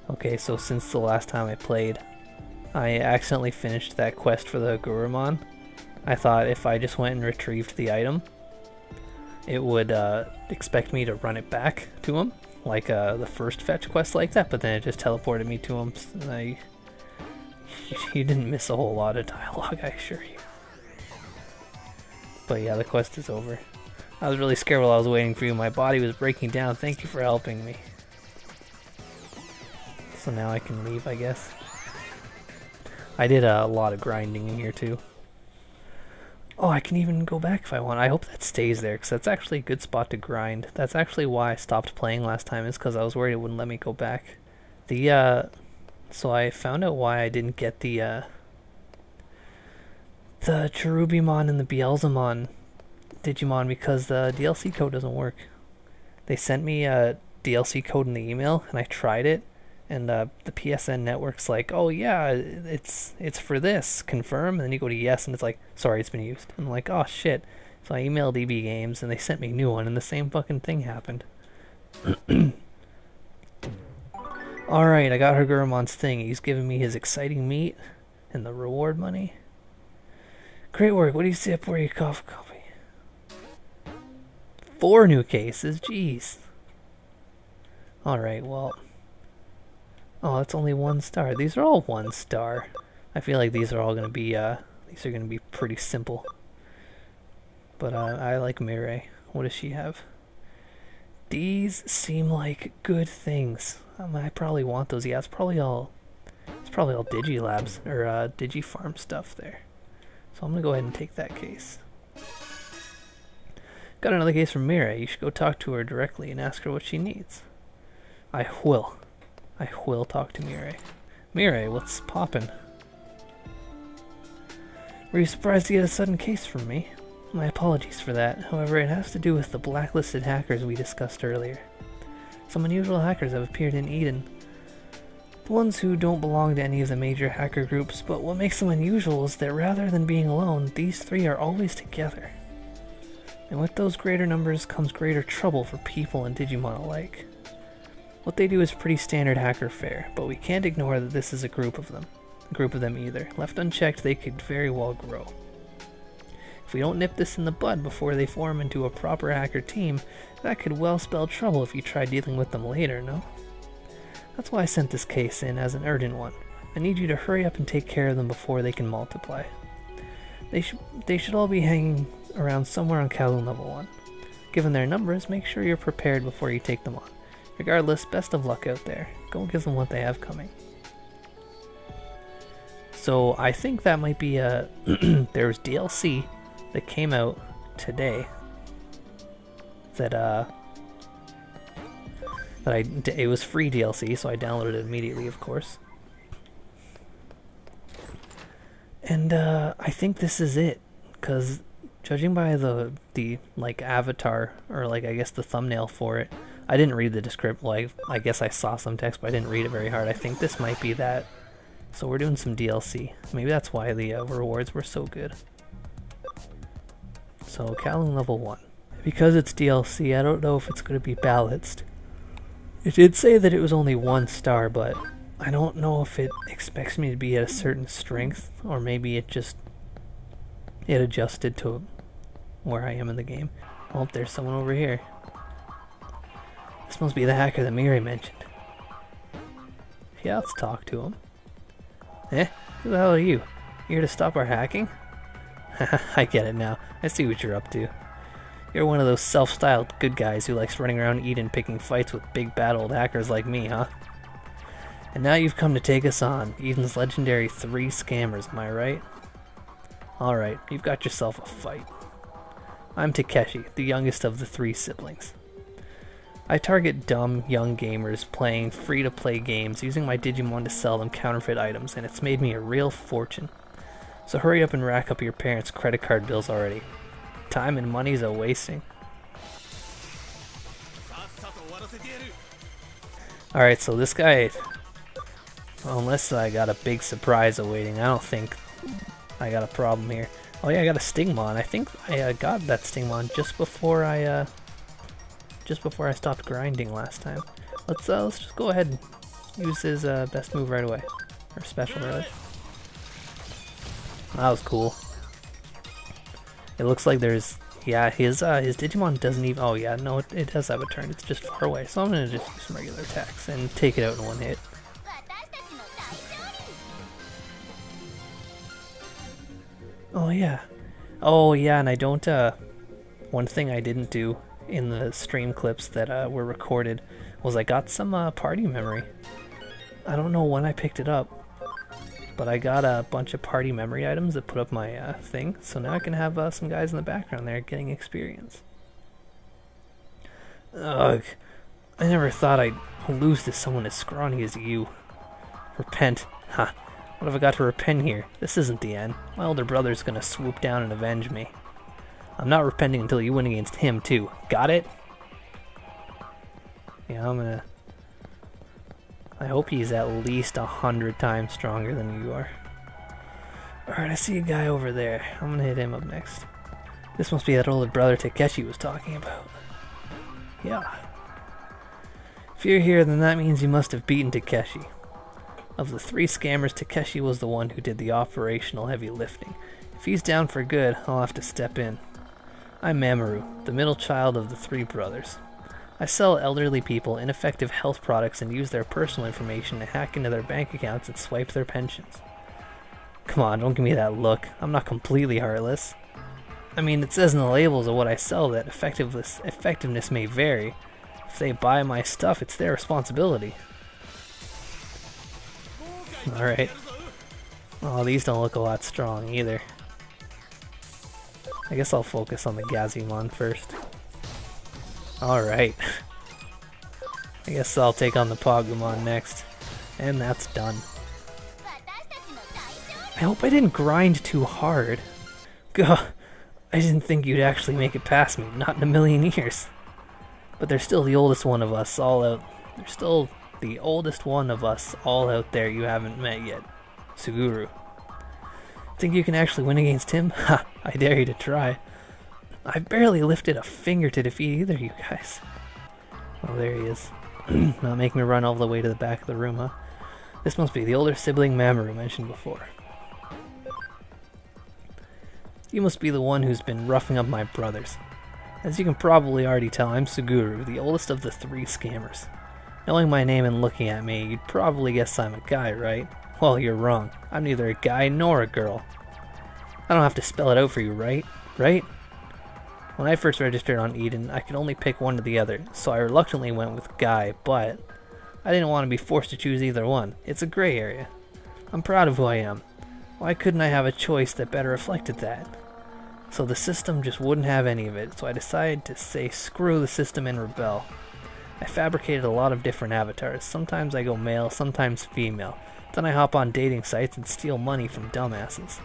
Okay, so since the last time I played, I accidentally finished that quest for the Gurumon. I thought if I just went and retrieved the item, it would expect me to run it back to him, like the first fetch quest like that, but then it just teleported me to him. So you didn't miss a whole lot of dialogue, I assure you. But yeah, the quest is over. I was really scared while I was waiting for you. My body was breaking down. Thank you for helping me. So now I can leave, I guess. I did a lot of grinding in here too. Oh, I can even go back if I want. I hope that stays there, because that's actually a good spot to grind. That's actually why I stopped playing last time, is because I was worried it wouldn't let me go back. So I found out why I didn't get the Cherubimon and the Beelzemon Digimon, because the DLC code doesn't work. They sent me a DLC code in the email, and I tried it, and the PSN network's like, oh yeah, it's for this, confirm, and then you go to yes, and it's like, sorry, it's been used. And I'm like, oh shit. So I emailed EB Games, and they sent me a new one, and the same fucking thing happened. Alright, I got Gurumon's thing. He's giving me his exciting meat and the reward money. Great work. What do you say up for your coffee copy? 4 new cases? Jeez. Alright, well. Oh, that's only 1 star. These are all 1 star. I feel like these are all gonna be pretty simple. But I like Mireille. What does she have? These seem like good things. I probably want those. Yeah, it's probably all Digilabs or Digifarm stuff there. So I'm gonna go ahead and take that case. Got another case from Mireille. You should go talk to her directly and ask her what she needs. I will talk to Mireille. Mireille, what's poppin'? Were you surprised to get a sudden case from me? My apologies for that. However, it has to do with the blacklisted hackers we discussed earlier. Some unusual hackers have appeared in Eden. The ones who don't belong to any of the major hacker groups, but what makes them unusual is that rather than being alone, these 3 are always together. And with those greater numbers comes greater trouble for people and Digimon alike. What they do is pretty standard hacker fare, but we can't ignore that this is a group of them either. Left unchecked, they could very well grow. If we don't nip this in the bud before they form into a proper hacker team, that could well spell trouble if you try dealing with them later, no? That's why I sent this case in as an urgent one. I need you to hurry up and take care of them before they can multiply. They should all be hanging around somewhere on Kowloon level 1. Given their numbers, make sure you're prepared before you take them on. Regardless, best of luck out there. Go give them what they have coming. So I think that might be there's DLC that came out today that it was free DLC, so I downloaded it immediately, of course. And I think this is it, because judging by the like avatar, or like I guess the thumbnail for it, I didn't read the description. Like, I guess I saw some text, but I didn't read it very hard. I think this might be that. So we're doing some DLC. Maybe that's why the rewards were so good. So Kowloon level 1. Because it's DLC, I don't know if it's going to be balanced. It did say that it was only 1 star, but I don't know if it expects me to be at a certain strength, or maybe it adjusted to where I am in the game. Oh, there's someone over here. This must be the hacker that Mireille mentioned. Yeah, let's talk to him. Eh? Who the hell are you? You here to stop our hacking? I get it now. I see what you're up to. You're one of those self-styled good guys who likes running around Eden picking fights with big bad old hackers like me, huh? And now you've come to take us on, Eden's legendary 3 scammers, am I right? Alright, you've got yourself a fight. I'm Takeshi, the youngest of the 3 siblings. I target dumb, young gamers playing free-to-play games using my Digimon to sell them counterfeit items, and it's made me a real fortune. So hurry up and rack up your parents' credit card bills already. Time and money's a-wasting. Alright, so this guy, well, unless I got a big surprise awaiting, I don't think I got a problem here. Oh yeah, I got a Stingmon. I think I got that Stingmon just before I stopped grinding last time. Let's just go ahead and use his best move right away. Or special, rather. That was cool. It looks like there's... Yeah, his Digimon doesn't even... Oh yeah, no, it does have a turn. It's just far away. So I'm going to just use some regular attacks and take it out in one hit. Oh yeah. Oh yeah, and I don't... One thing I didn't do in the stream clips that were recorded was I got some party memory. I don't know when I picked it up, but I got a bunch of party memory items that put up my thing, so now I can have some guys in the background there getting experience. Ugh, I never thought I'd lose to someone as scrawny as you. Repent. Ha. What have I got to repent here? This isn't the end. My older brother's gonna swoop down and avenge me. I'm not repenting until you win against him too. Got it? Yeah, I'm gonna... I hope he's at least 100 times stronger than you are. Alright, I see a guy over there. I'm gonna hit him up next. This must be that older brother Takeshi was talking about. Yeah. If you're here, then that means you must have beaten Takeshi. Of the 3 scammers, Takeshi was the one who did the operational heavy lifting. If he's down for good, I'll have to step in. I'm Mamoru, the middle child of the 3 brothers. I sell elderly people ineffective health products and use their personal information to hack into their bank accounts and swipe their pensions. Come on, don't give me that look. I'm not completely heartless. I mean, it says in the labels of what I sell that effectiveness may vary. If they buy my stuff, it's their responsibility. Alright. Oh, these don't look a lot strong either. I guess I'll focus on the Gazimon first. Alright. I guess I'll take on the Pogumon next. And that's done. I hope I didn't grind too hard. Gah, I didn't think you'd actually make it past me, not in a million years. But they're still the oldest one of us all out. They're still the oldest one of us all out there you haven't met yet. Suguru. Think you can actually win against him? Ha! I dare you to try. I barely lifted a finger to defeat either of you guys. Oh, there he is. Not make me run all the way to the back of the room, huh? This must be the older sibling Mamoru mentioned before. You must be the one who's been roughing up my brothers. As you can probably already tell, I'm Suguru, the oldest of the 3 scammers. Knowing my name and looking at me, you'd probably guess I'm a guy, right? Well, you're wrong. I'm neither a guy nor a girl. I don't have to spell it out for you, right? Right? When I first registered on Eden, I could only pick one or the other, so I reluctantly went with guy, but I didn't want to be forced to choose either one. It's a gray area. I'm proud of who I am. Why couldn't I have a choice that better reflected that? So the system just wouldn't have any of it, so I decided to say screw the system and rebel. I fabricated a lot of different avatars. Sometimes I go male, sometimes female. Then I hop on dating sites and steal money from dumbasses.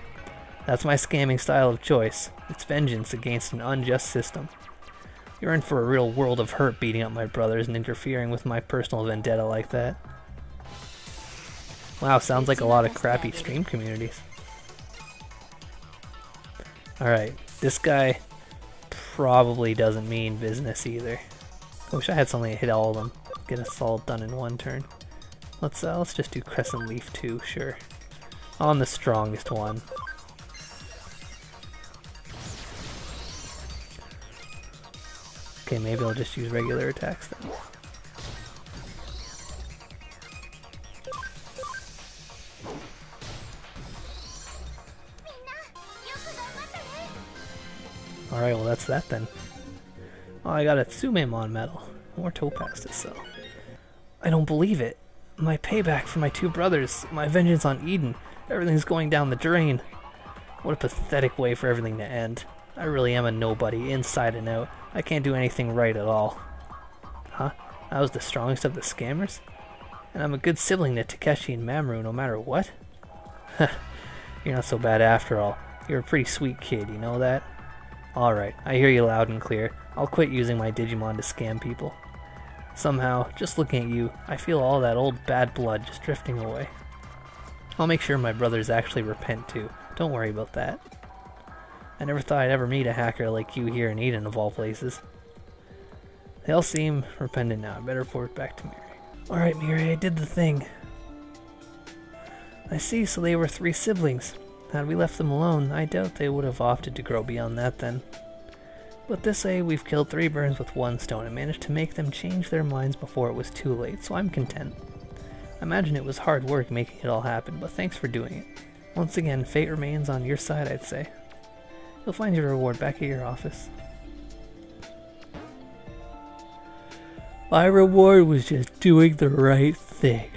That's my scamming style of choice. It's vengeance against an unjust system. You're in for a real world of hurt beating up my brothers and interfering with my personal vendetta like that. Wow, sounds like a lot of crappy stream communities. Alright, this guy probably doesn't mean business either. I wish I had something to hit all of them. Get us all done in one turn. Let's just do Crescent Leaf 2, sure. On the strongest one. Okay, maybe I'll just use regular attacks then. Alright, well that's that then. Oh, I got a Tsumemon medal. More topaz to sell. I don't believe it. My payback for my 2 brothers, my vengeance on Eden, everything's going down the drain. What a pathetic way for everything to end. I really am a nobody, inside and out. I can't do anything right at all. Huh? I was the strongest of the scammers? And I'm a good sibling to Takeshi and Mamoru no matter what? You're not so bad after all. You're a pretty sweet kid, you know that? Alright, I hear you loud and clear. I'll quit using my Digimon to scam people. Somehow, just looking at you, I feel all that old bad blood just drifting away. I'll make sure my brothers actually repent too. Don't worry about that. I never thought I'd ever meet a hacker like you here in Eden of all places. They all seem repentant now. I better report back to Mary. Alright, Mirai, I did the thing. I see, so they were 3 siblings. Had we left them alone, I doubt they would have opted to grow beyond that then. But this way, we've killed 3 birds with 1 stone and managed to make them change their minds before it was too late, so I'm content. I imagine it was hard work making it all happen, but thanks for doing it. Once again, fate remains on your side, I'd say. You'll find your reward back at your office. My reward was just doing the right thing.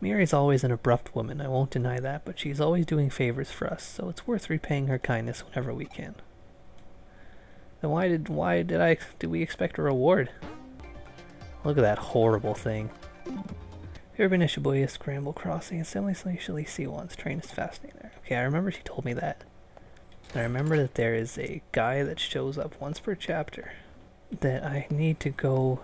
Mirai's always an abrupt woman, I won't deny that, but she's always doing favors for us, so it's worth repaying her kindness whenever we can. Then why did we expect a reward? Look at that horrible thing. Have you ever been to Shibuya Scramble Crossing? It's the only place you usually see once. Train is fascinating there. Okay, I remember she told me that. And I remember that there is a guy that shows up once per chapter that I need to go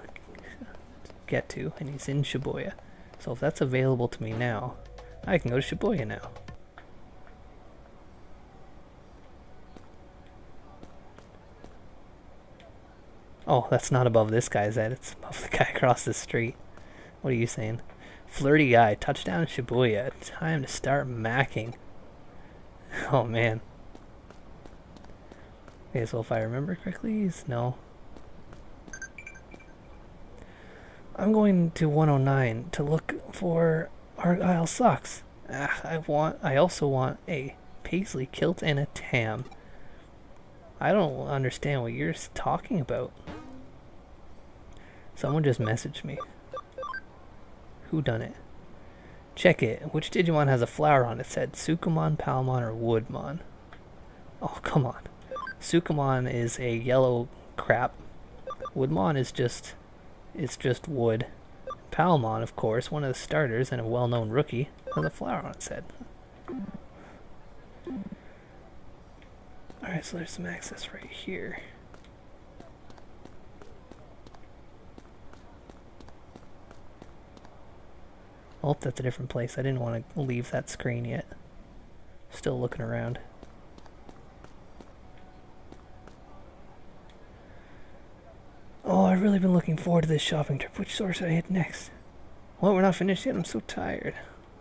get to, and he's in Shibuya. So if that's available to me now, I can go to Shibuya now. Oh, that's not above this guy's head, it's above the guy across the street. What are you saying? Flirty guy, touchdown Shibuya. Time to start macking. Oh man. Okay, so if I remember correctly, no. I'm going to 109 to look for Argyle socks. I also want a paisley kilt and a tam. I don't understand what you're talking about. Someone just messaged me. Who done it? Check it. Which Digimon has a flower on its head? Sukumon, Palmon, or Woodmon? Oh, come on. Sukumon is a yellow crap. Woodmon is just wood. Palmon, of course, one of the starters and a well-known rookie, has a flower on its head. Alright, so there's some access right here. I hope that's a different place. I didn't want to leave that screen yet. Still looking around. Oh, I've really been looking forward to this shopping trip. Which store should I hit next? Well, we're not finished yet. I'm so tired.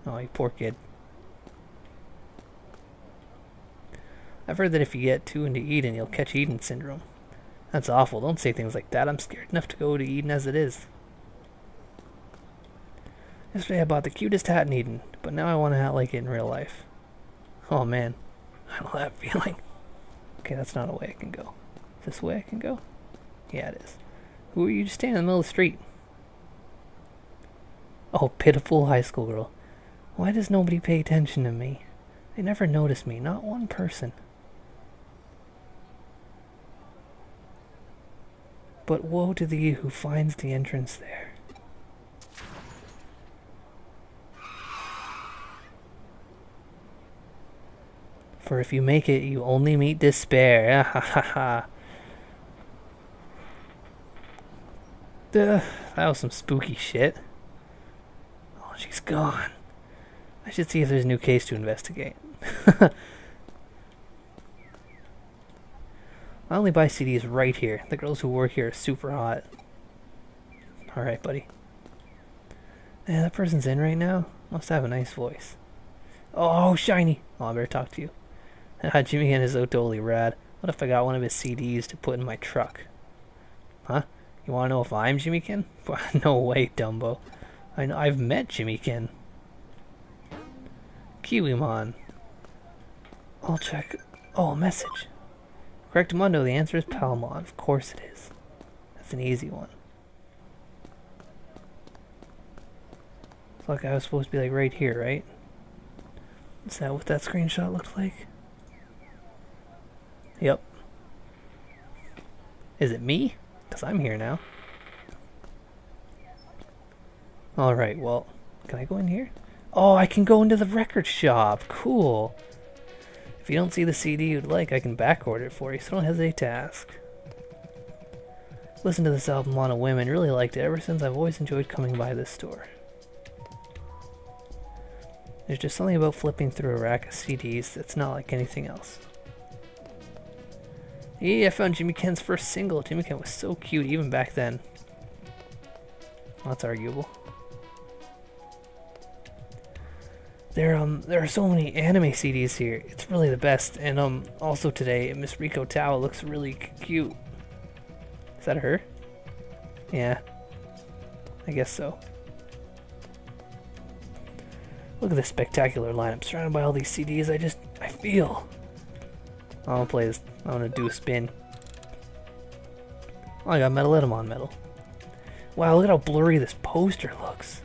Oh, you poor kid. I've heard that if you get too into Eden, you'll catch Eden syndrome. That's awful. Don't say things like that. I'm scared enough to go to Eden as it is. Yesterday I bought the cutest hat in Eden, but now I want a hat like it in real life. Oh man, I know that feeling. Okay, that's not a way I can go. Is this the way I can go? Yeah, it is. Who are you just standing in the middle of the street? Oh, pitiful high school girl. Why does nobody pay attention to me? They never notice me, not one person. But woe to thee who finds the entrance there. For if you make it, you only meet despair. Ah, ha ha ha. That was some spooky shit. Oh, she's gone. I should see if there's a new case to investigate. I only buy CDs right here. The girls who work here are super hot. Alright, buddy. Yeah, that person's in right now. Must have a nice voice. Oh, shiny. Oh, I better talk to you. Jimmy is so totally rad. What if I got one of his CDs to put in my truck? Huh? You want to know if I'm Jimmykin? No way, Dumbo. I know I've met Jimmykin. Kiwimon. I'll check. Oh, a message. Correct, Mundo. The answer is Palmon. Of course it is. That's an easy one. It's like I was supposed to be like right here, right? Is that what that screenshot looked like? Yep. Is it me? Because I'm here now. Alright, well, can I go in here? Oh, I can go into the record shop. Cool. If you don't see the CD you'd like, I can backorder it for you, so don't hesitate to ask. Listened to this album on a whim and really liked it. Ever since, I've always enjoyed coming by this store. There's just something about flipping through a rack of CDs that's not like anything else. Yeah, I found Jimmy Ken's first single. Jimmy Ken was so cute even back then. Well, that's arguable. There are so many anime CDs here. It's really the best. And also today, Miss Riko Tao looks really cute. Is that her? Yeah, I guess so. Look at this spectacular lineup, surrounded by all these CDs. I feel. I'm gonna play this. I'm gonna do a spin. Oh, I got Metallitamon metal. Wow, look at how blurry this poster looks.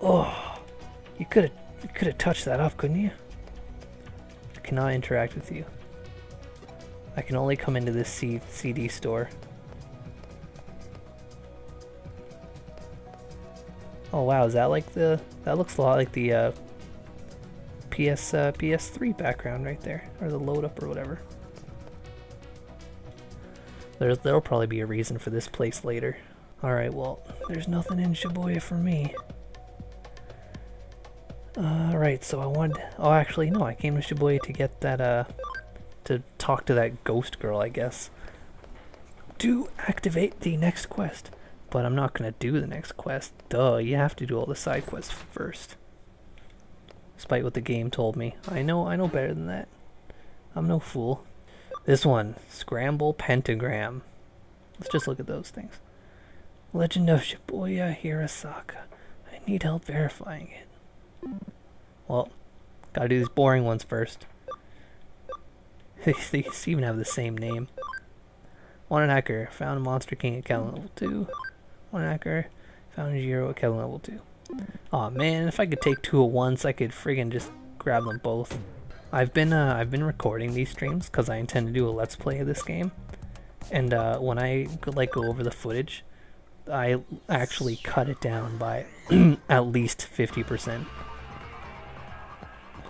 Oh, you could have touched that up, couldn't you? I cannot interact with you. I can only come into this CD store. Oh wow, is that like the... That looks a lot like the PS3 background right there. Or the load up or whatever. There'll probably be a reason for this place later. Alright, well, there's nothing in Shibuya for me. Right, so I wanted... Oh, actually, no, I came to Shibuya to get that, to talk to that ghost girl, I guess. To activate the next quest. But I'm not gonna do the next quest. Duh, you have to do all the side quests first. Despite what the game told me. I know better than that. I'm no fool. This one, Scramble Pentagram. Let's just look at those things. Legend of Shibuya Hirasaka. I need help verifying it. Well, gotta do these boring ones first. They even have the same name. One hacker found a Monster King at Kellen level 2. One hacker found Jiro at Kellen level 2. Aw man, if I could take two at once, I could friggin' just grab them both. I've been recording these streams because I intend to do a let's play of this game. And when I go over the footage, I actually cut it down by at least 50%.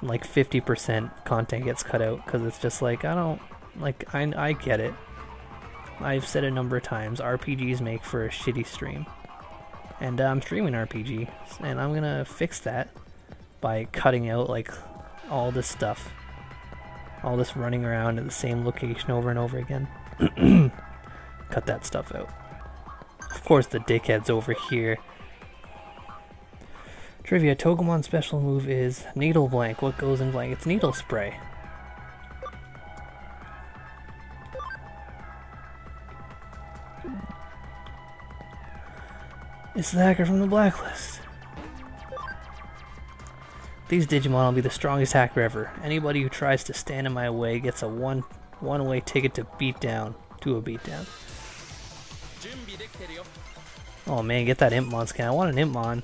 Like 50% content gets cut out because it's just like, I get it. I've said a number of times, RPGs make for a shitty stream. And I'm streaming RPG, and I'm gonna fix that by cutting out like all this stuff. All this running around at the same location over and over again. Cut that stuff out. Of course the dickhead's over here. Trivia, Togemon's special move is Needle Blank. What goes in blank? It's Needle Spray. It's the hacker from the blacklist. These Digimon will be the strongest hacker ever. Anybody who tries to stand in my way gets a one-way ticket to a beatdown. Oh man, get that Impmon skin. I want an Impmon.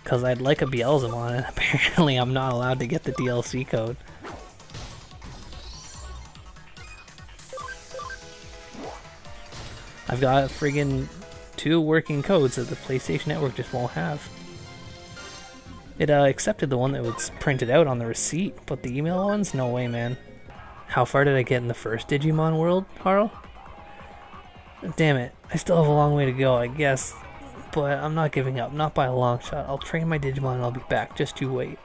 Because I'd like a Beelzemon, and apparently I'm not allowed to get the DLC code. I've got friggin' 2 working codes that the PlayStation Network just won't have. It accepted the one that was printed out on the receipt, but the email ones? No way, man. How far did I get in the first Digimon world, Harl? Damn it, I still have a long way to go, I guess. But I'm not giving up, not by a long shot. I'll train my Digimon and I'll be back, just you wait.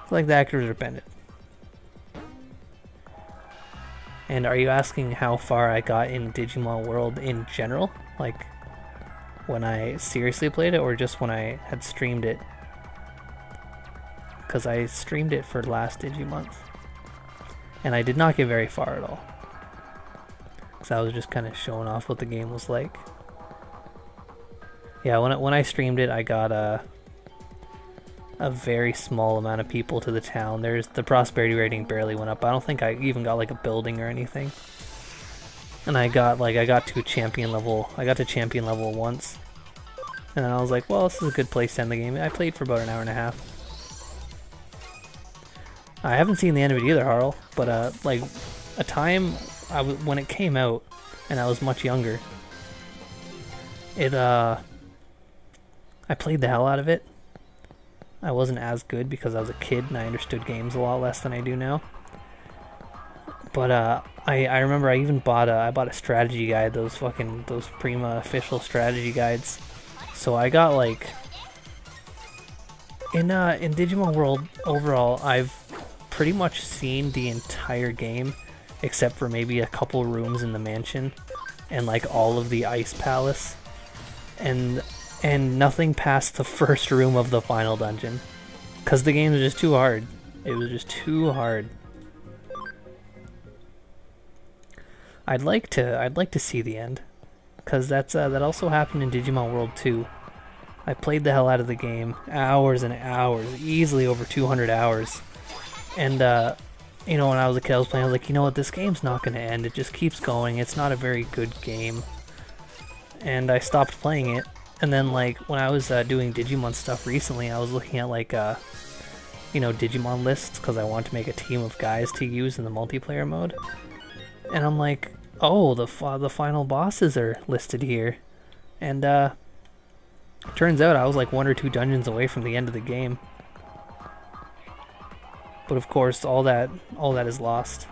It's like the actors are bended. And are you asking how far I got in Digimon World in general? Like, when I seriously played it, or just when I had streamed it? Because I streamed it for last Digimonth. And I did not get very far at all. Because I was just kind of showing off what the game was like. Yeah, when I streamed it, I got a very small amount of people to the town. The prosperity rating barely went up. I don't think I even got like a building or anything. And I got to champion level. I got to champion level once. And then I was like, well, this is a good place to end the game. I played for about an hour and a half. I haven't seen the end of it either, Harl. But like a time when it came out, and I was much younger. I played the hell out of it. I wasn't as good because I was a kid and I understood games a lot less than I do now. But I remember I even bought a strategy guide, those Prima official strategy guides. So I got like in Digimon World overall, I've pretty much seen the entire game except for maybe a couple rooms in the mansion and like all of the Ice Palace and nothing past the first room of the final dungeon. Because the game was just too hard. It was just too hard. I'd like to see the end, because that also happened in Digimon World 2. I played the hell out of the game, hours and hours, easily over 200 hours. And you know, when I was a kid, I was playing. I was like, you know what, this game's not going to end. It just keeps going. It's not a very good game. And I stopped playing it. And then, like, when I was doing Digimon stuff recently, I was looking at like you know, Digimon lists because I wanted to make a team of guys to use in the multiplayer mode. And I'm like, oh, the final bosses are listed here. And turns out I was like 1 or 2 dungeons away from the end of the game. But of course, all that is lost.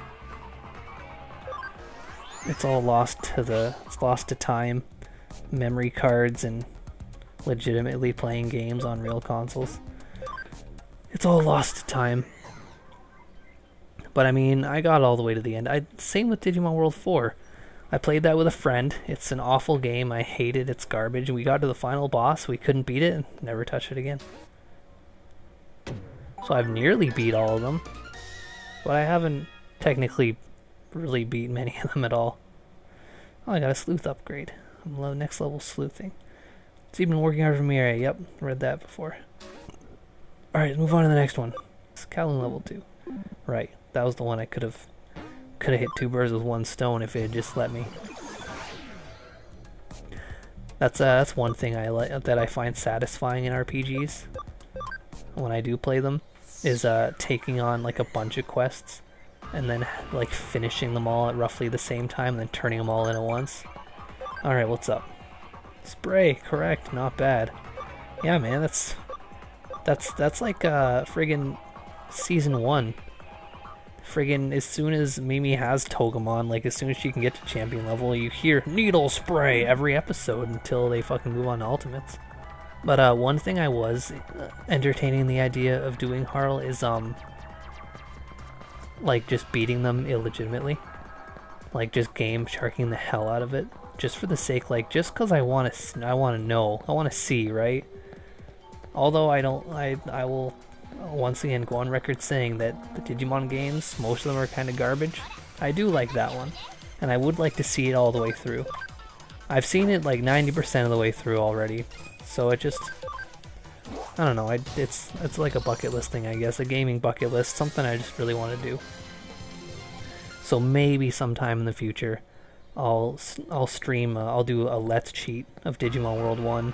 It's all lost to time, memory cards, and legitimately playing games on real consoles. It's all lost to time. But I mean, I got all the way to the end. Same with Digimon World 4. I played that with a friend. It's an awful game. I hate it. It's garbage. We got to the final boss. We couldn't beat it and never touched it again. So I've nearly beat all of them. But I haven't technically really beat many of them at all. Oh, I got a Sleuth upgrade. I'm next level sleuthing. So you've been working hard for Mirai. Yep, read that before. Alright, let's move on to the next one. It's Kowloon level 2. Right, that was the one I could have hit 2 birds with 1 stone if it had just let me. That's one thing that I find satisfying in RPGs when I do play them, is taking on like a bunch of quests and then like finishing them all at roughly the same time and then turning them all in at once. Alright, what's up? Spray, correct, not bad. Yeah, man, that's like friggin' season 1. Friggin' as soon as Mimi has Togemon, like as soon as she can get to champion level, you hear needle spray every episode until they fucking move on to ultimates. But one thing I was entertaining the idea of doing, Harl, is like just beating them illegitimately. Like just game sharking the hell out of it. Just for the sake, like, just because I want to know, I want to see, right? Although I will once again go on record saying that the Digimon games, most of them are kind of garbage. I do like that one, and I would like to see it all the way through. I've seen it like 90% of the way through already, so it just, I don't know, it's like a bucket list thing, I guess, a gaming bucket list, something I just really want to do. So maybe sometime in the future, I'll stream, I'll do a Let's Cheat of Digimon World 1,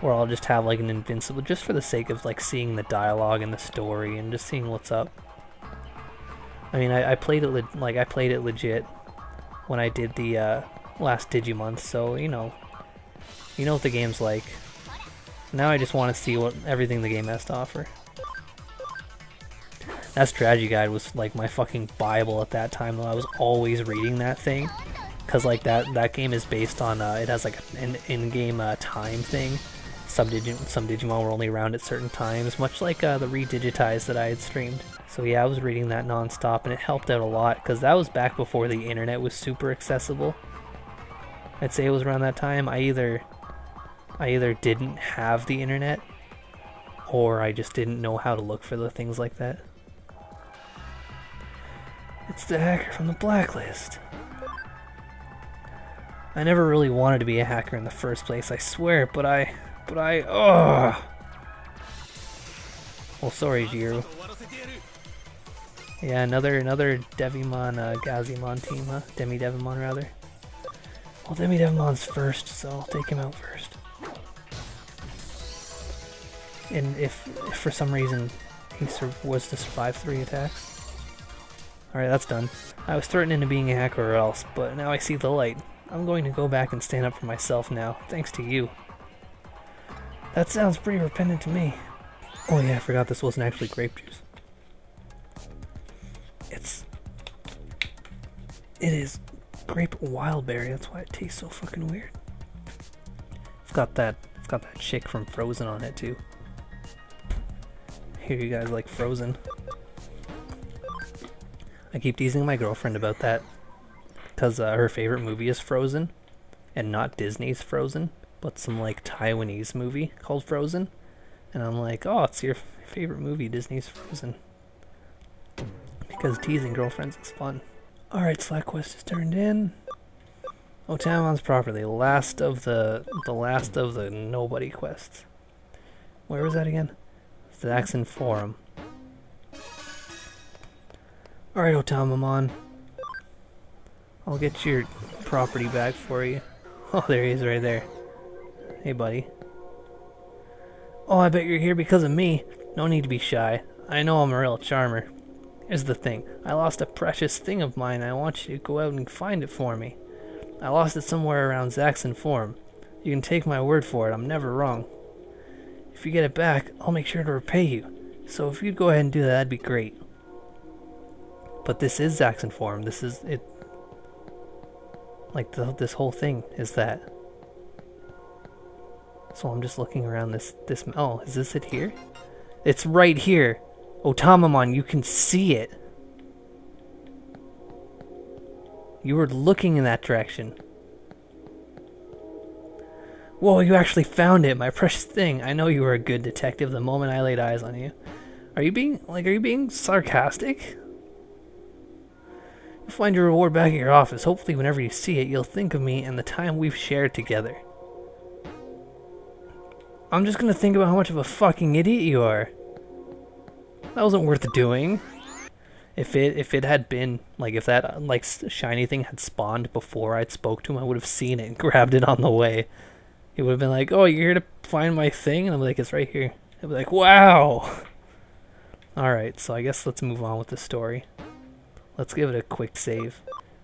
or I'll just have like an invincible, just for the sake of like seeing the dialogue and the story and just seeing what's up. I mean, I played it legit when I did the last Digimon, so you know what the game's like. Now I just want to see everything the game has to offer. That strategy guide was like my fucking Bible at that time, though. I was always reading that thing, because like that game is based on it has like an in-game time thing. Some Digimon were only around at certain times, much like the Redigitize that I had streamed. So yeah, I was reading that non-stop, and it helped out a lot, because that was back before the internet was super accessible. I'd say it was around that time. I either didn't have the internet, or I just didn't know how to look for the things like that. It's the hacker from the blacklist. I never really wanted to be a hacker in the first place, I swear, but I, ugh. Well, sorry, Jiru. Yeah, another Devimon, Gazimon team, huh? Demi-Devimon, rather. Well, Demi-Devimon's first, so I'll take him out first. And if for some reason he was to survive 3 attacks. Alright, that's done. I was threatening to being a hacker or else, but now I see the light. I'm going to go back and stand up for myself now, thanks to you. That sounds pretty repentant to me. Oh yeah, I forgot this wasn't actually grape juice. It is grape wildberry, that's why it tastes so fucking weird. It's got that chick from Frozen on it too. Hear you guys like Frozen. I keep teasing my girlfriend about that, because her favorite movie is Frozen, and not Disney's Frozen, but some like Taiwanese movie called Frozen, And I'm like, oh, it's your favorite movie, Disney's Frozen. Because teasing girlfriends is fun. Alright, Slack quest is turned in. Otamon's property, last of the nobody quests. Where was that again? Zaxxon Forum. Alright, Otamamon. I'll get your property back for you. Oh, there he is right there. Hey, buddy. Oh, I bet you're here because of me. No need to be shy. I know I'm a real charmer. Here's the thing. I lost a precious thing of mine. I want you to go out and find it for me. I lost it somewhere around Zaxxon Forum. You can take my word for it. I'm never wrong. If you get it back, I'll make sure to repay you. So if you'd go ahead and do that, that'd be great. But this is Zaxxon Forum. This is it. Like this whole thing is that. So I'm just looking around this. Oh, is this it here? It's right here. Otamamon, you can see it. You were looking in that direction. Whoa, you actually found it, my precious thing. I know you were a good detective the moment I laid eyes on you. Are you being sarcastic? You'll find your reward back at your office. Hopefully whenever you see it, you'll think of me and the time we've shared together. I'm just gonna think about how much of a fucking idiot you are. That wasn't worth doing. If it had been, like, if that, like, shiny thing had spawned before I'd spoke to him, I would have seen it and grabbed it on the way. He would have been like, oh, you're here to find my thing? And I'm like, it's right here. I'd be like, wow! Alright, so I guess let's move on with the story. Let's give it a quick save.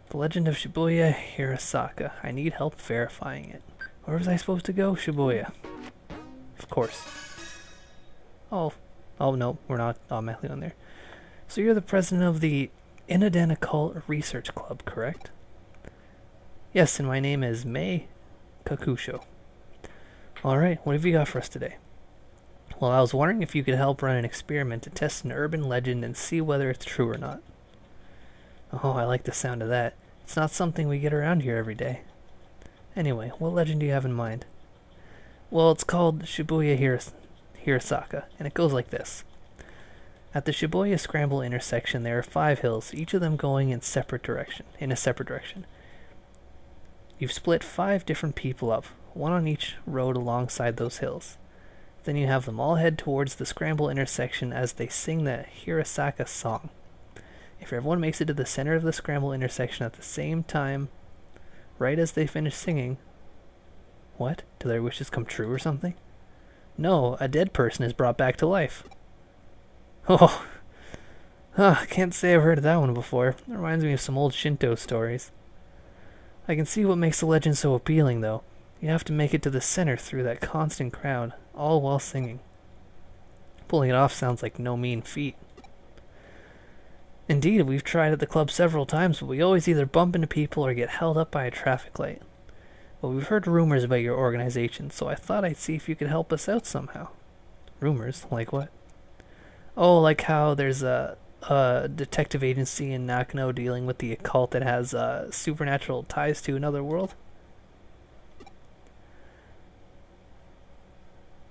The Legend of Shibuya Hirasaka. I need help verifying it. Where was I supposed to go? Shibuya. Of course. Oh no, we're not automatically on there. So you're the president of the Inaden Occult Research Club, correct? Yes, and my name is Mei Kakusho. Alright, what have you got for us today? Well, I was wondering if you could help run an experiment to test an urban legend and see whether it's true or not. Oh, I like the sound of that. It's not something we get around here every day. Anyway, what legend do you have in mind? Well, it's called Shibuya Hirasaka, and it goes like this. At the Shibuya Scramble intersection, there are 5 hills, each of them going in a separate direction. You've split 5 different people up, one on each road alongside those hills. Then you have them all head towards the Scramble intersection as they sing the Hirasaka song. If everyone makes it to the center of the Scramble intersection at the same time, right as they finish singing... What? Do their wishes come true or something? No, a dead person is brought back to life. Oh, I can't say I've heard of that one before. It reminds me of some old Shinto stories. I can see what makes the legend so appealing, though. You have to make it to the center through that constant crowd, all while singing. Pulling it off sounds like no mean feat. Indeed, we've tried at the club several times, but we always either bump into people or get held up by a traffic light. But we've heard rumors about your organization, so I thought I'd see if you could help us out somehow. Rumors? Like what? Oh, like how there's a detective agency in Nakano dealing with the occult that has supernatural ties to another world?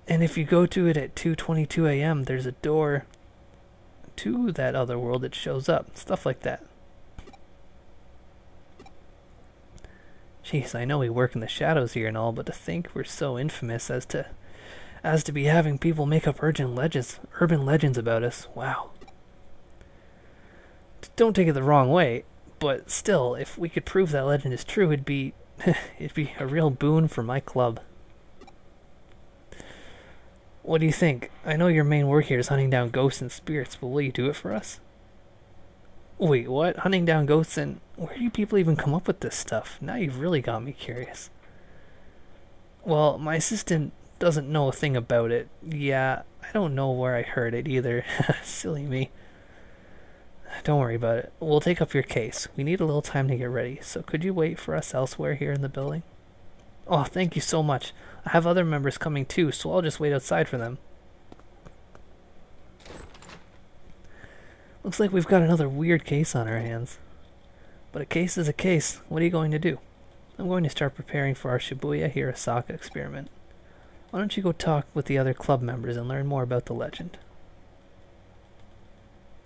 And if you go to it at 2:22 a.m., there's a door to that other world that shows up. Stuff like that. Jeez, I know we work in the shadows here and all, but to think we're so infamous as to be having people make up urban legends about us. Wow. Don't take it the wrong way, but still, if we could prove that legend is true, it'd be a real boon for my club. What do you think? I know your main work here is hunting down ghosts and spirits, but will you do it for us? Wait, what? Hunting down ghosts and... Where do you people even come up with this stuff? Now you've really got me curious. Well, my assistant doesn't know a thing about it. Yeah, I don't know where I heard it either. Silly me. Don't worry about it. We'll take up your case. We need a little time to get ready, so could you wait for us elsewhere here in the building? Oh, thank you so much. I have other members coming too, so I'll just wait outside for them. Looks like we've got another weird case on our hands. But a case is a case. What are you going to do? I'm going to start preparing for our Shibuya Hirasaka experiment. Why don't you go talk with the other club members and learn more about the legend?